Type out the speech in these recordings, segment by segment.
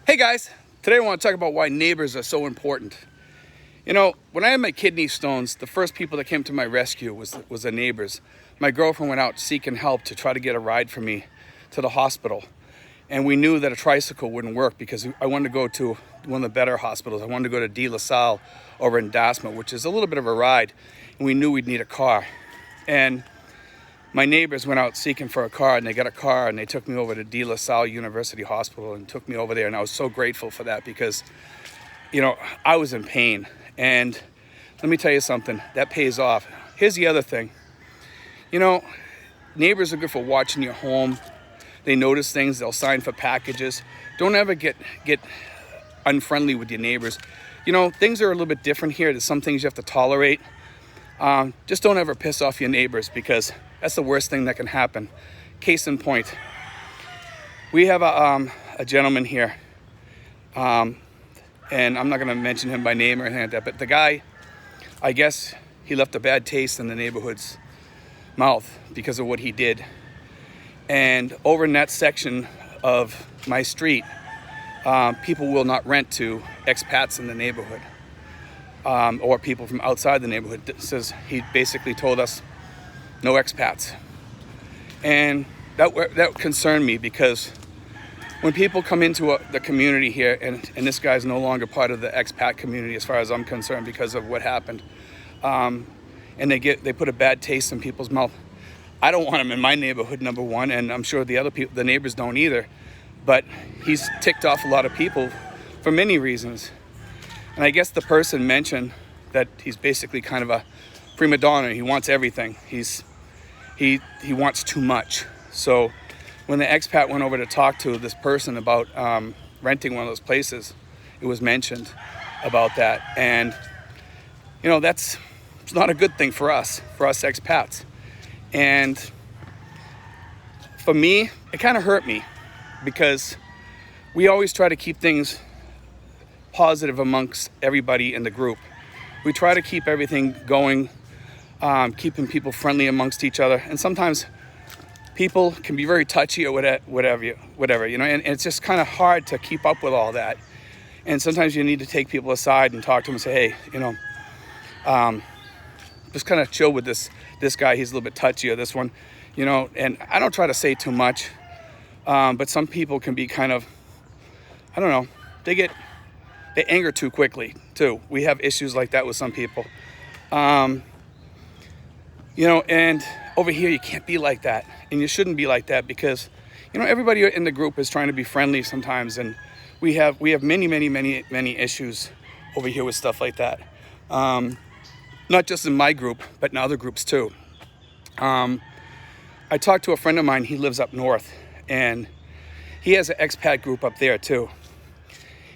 Hey guys, today I want to talk about why neighbors are so important. You know, when I had my kidney stones, the first people that came to my rescue was the neighbors. My girlfriend went out seeking help to try to get a ride for me to the hospital. And we knew that a tricycle wouldn't work because I wanted to go to one of the better hospitals. I wanted to go to De La Salle over in Dasma, which is a little bit of a ride. And we knew we'd need a car. And my neighbors went out seeking for a car, and they got a car, and they took me over to De La Salle University Hospital and took me over there. And I was so grateful for that because, you know, I was in pain. And let me tell you something, that pays off. Here's the other thing. You know, neighbors are good for watching your home. They notice things, they'll sign for packages. Don't ever get unfriendly with your neighbors. You know, things are a little bit different here. There's some things you have to tolerate. Just don't ever piss off your neighbors because that's the worst thing that can happen. Case in point, we have a gentleman here, and I'm not going to mention him by name or anything like that, but the guy, I guess he left a bad taste in the neighborhood's mouth because of what he did. And over in that section of my street, people will not rent to expats in the neighborhood, or people from outside the neighborhood. Says he basically told us no expats, and that concerned me because when people come into the community here, and this guy's no longer part of the expat community as far as I'm concerned because of what happened, and they put a bad taste in people's mouth. I don't want him in my neighborhood, number one, and I'm sure the other people, the neighbors, don't either. But he's ticked off a lot of people for many reasons. And I guess the person mentioned that he's basically kind of a prima donna. He wants everything. He wants too much. So when the expat went over to talk to this person about renting one of those places, it was mentioned about that. And you know, it's not a good thing for us expats. And for me, it kind of hurt me because we always try to keep things positive amongst everybody in the group. We try to keep everything going, keeping people friendly amongst each other. And sometimes people can be very touchy or whatever, you know, and it's just kind of hard to keep up with all that. And sometimes you need to take people aside and talk to them and say, hey, you know, just kind of chill with this guy. He's a little bit touchy, or this one, you know. And I don't try to say too much, but some people can be kind of, I don't know, they anger too quickly too. We have issues like that with some people, you know. And over here you can't be like that, and you shouldn't be like that because, you know, everybody in the group is trying to be friendly sometimes, and we have many issues over here with stuff like that. Not just in my group, but in other groups too. I talked to a friend of mine, he lives up north, and he has an expat group up there too.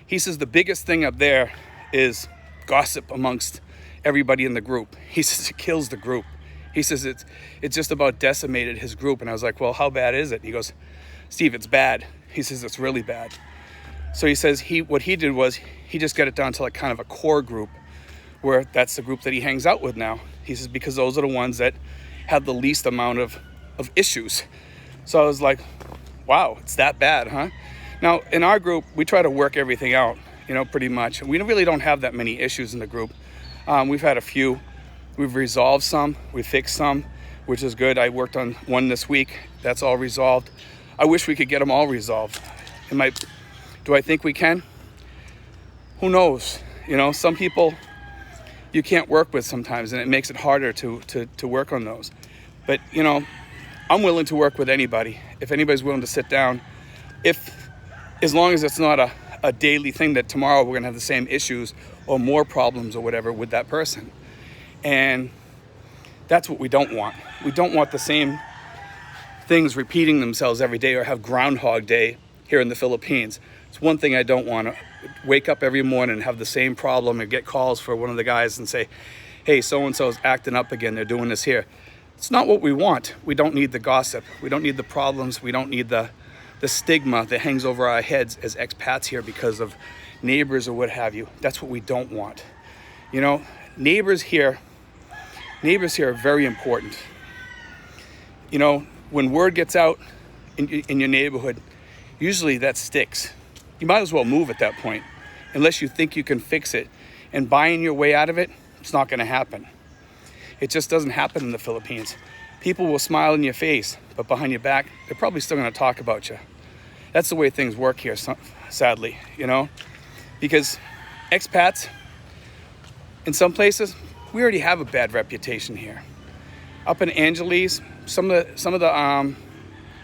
He says the biggest thing up there is gossip amongst everybody in the group. He says it kills the group. He says it's just about decimated his group. And I was like, well, how bad is it? He goes, Steve, it's bad. He says it's really bad. So he says what he did was he just got it down to like kind of a core group, where that's the group that he hangs out with now. He says because those are the ones that have the least amount of issues. So I was like, wow, it's that bad, huh? Now, in our group, we try to work everything out, you know, pretty much. We really don't have that many issues in the group. We've had a few. We've resolved some. We fixed some, which is good. I worked on one this week. That's all resolved. I wish we could get them all resolved. Do I think we can? Who knows? You know, some people you can't work with sometimes, and it makes it harder to work on those. But, you know, I'm willing to work with anybody. If anybody's willing to sit down, as long as it's not a daily thing that tomorrow we're going to have the same issues or more problems or whatever with that person. And that's what we don't want. We don't want the same things repeating themselves every day or have Groundhog Day here in the Philippines. It's one thing I don't want to wake up every morning and have the same problem and get calls for one of the guys and say, hey, so-and-so's acting up again. They're doing this here. It's not what we want. We don't need the gossip. We don't need the problems. We don't need the stigma that hangs over our heads as expats here because of neighbors or what have you. That's what we don't want. You know, neighbors here are very important. You know, when word gets out in your neighborhood, usually that sticks. you might as well move at that point, unless you think you can fix it. And buying your way out of it, it's not going to happen. It just doesn't happen in the Philippines. People will smile in your face, but behind your back, they're probably still going to talk about you. That's the way things work here, sadly, you know, because expats, in some places, we already have a bad reputation here. Up in Angeles, some of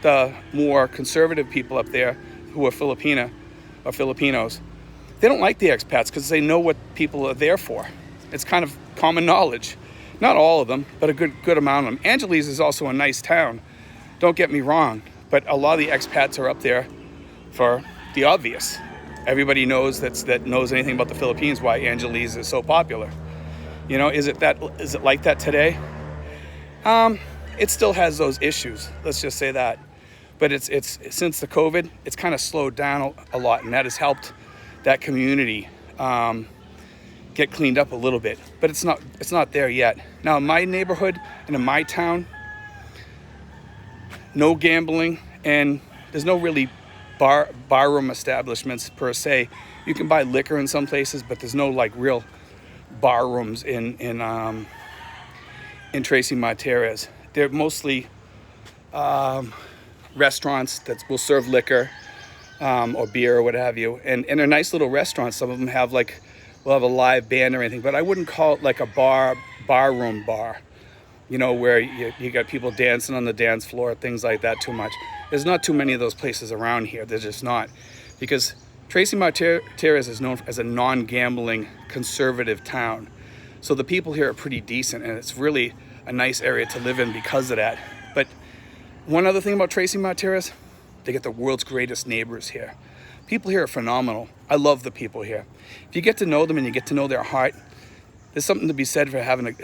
the more conservative people up there who are Filipinos, they don't like the expats because they know what people are there for. It's kind of common knowledge. Not all of them, but a good amount of them. Angeles is also a nice town, don't get me wrong, but a lot of the expats are up there for the obvious. Everybody knows that knows anything about the Philippines why Angeles is so popular. You know, is it like that today? It still has those issues. Let's just say that. But it's since the COVID, it's kind of slowed down a lot, and that has helped that community get cleaned up a little bit. But it's not there yet. Now, in my neighborhood and in my town, no gambling, and there's no really barroom establishments per se. You can buy liquor in some places, but there's no like real bar rooms in Tracy Martirez. They're mostly restaurants that will serve liquor or beer or what have you, and they're nice little restaurants. Some of them will have a live band or anything, but I wouldn't call it like a bar room, you know, where you got people dancing on the dance floor, things like that too much. There's not too many of those places around here. There's just not, because Tracy Martirez is known as a non-gambling conservative town. So the people here are pretty decent, and it's really a nice area to live in because of that. But one other thing about Tracy Martirez, they get the world's greatest neighbors here. People here are phenomenal. I love the people here. If you get to know them and you get to know their heart, there's something to be said for having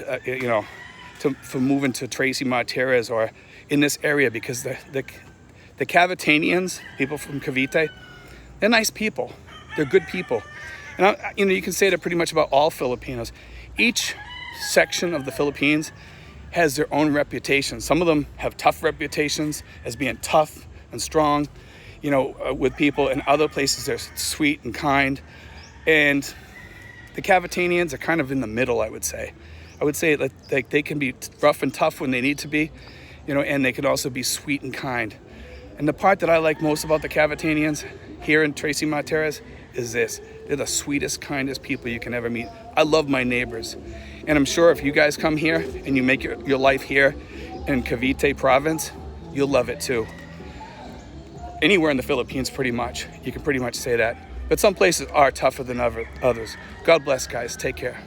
for moving to Tracy Martirez or in this area, because the Cavatanians, people from Cavite, they're nice people. They're good people. And you can say that pretty much about all Filipinos. Each section of the Philippines has their own reputation. Some of them have tough reputations as being tough and strong, with people. And other places they're sweet and kind. And the Cavatanians are kind of in the middle, I would say. I would say that they can be rough and tough when they need to be, and they can also be sweet and kind. And the part that I like most about the Cavatanians here in Tracy Martirez is this. They're the sweetest, kindest people you can ever meet. I love my neighbors. And I'm sure if you guys come here and you make your life here in Cavite province, you'll love it too. Anywhere in the Philippines, pretty much. You can pretty much say that. But some places are tougher than others. God bless, guys. Take care.